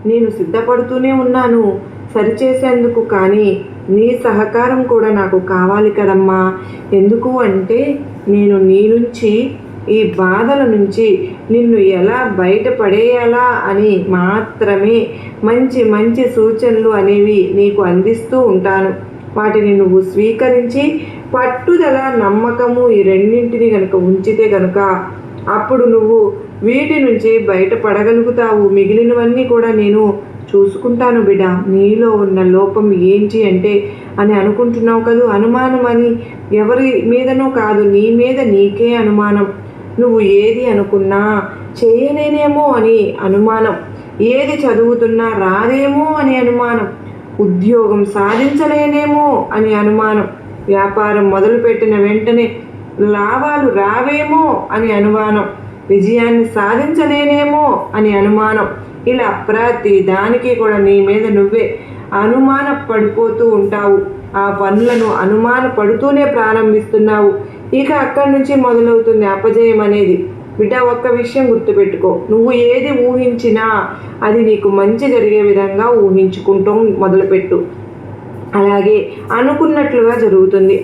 నేను సిద్ధపడుతూనే ఉన్నాను సరిచేసేందుకు. కానీ నీ సహకారం కూడా నాకు కావాలి కదమ్మా. ఎందుకు అంటే నేను నీ నుంచి, ఈ బాధల నుంచి నిన్ను ఎలా బయటపడేయాలా అని మాత్రమే మంచి మంచి సూచనలు అనేవి నీకు అందిస్తూ ఉంటాను. వాటిని నువ్వు స్వీకరించి పట్టుదల, నమ్మకము ఈ రెండింటిని కనుక ఉంచితే కనుక అప్పుడు నువ్వు వీటి నుంచి బయటపడగలుగుతావు. మిగిలినవన్నీ కూడా నేను చూసుకుంటాను బిడ్డ. నీలో ఉన్న లోపం ఏంటి అంటే అని అనుకుంటున్నావు కదూ. అనుమానం అని ఎవరి మీదనో కాదు, నీ మీద నీకే అనుమానం. నువ్వు ఏది అనుకున్నా చేయలేనేమో అని అనుమానం, ఏది చదువుతున్నా రాదేమో అని అనుమానం, ఉద్యోగం సాధించలేనేమో అని అనుమానం, వ్యాపారం మొదలుపెట్టిన వెంటనే లాభాలు రావేమో అని అనుమానం, విజయాన్ని సాధించలేనేమో అని అనుమానం. ఇలా ప్రతి దానికి కూడా నీ మీద నువ్వే అనుమాన పడిపోతూ ఉంటావు. ఆ పనులను అనుమాన పడుతూనే ప్రారంభిస్తున్నావు. ఇక అక్కడి నుంచి మొదలవుతుంది అపజయం అనేది. బిడ్డ, ఒక్క విషయం గుర్తుపెట్టుకో, నువ్వు ఏది ఊహించినా అది నీకు మంచి జరిగే విధంగా ఊహించుకుంటూ మొదలుపెట్టు. అలాగే అనుకున్నట్లుగా జరుగుతుంది.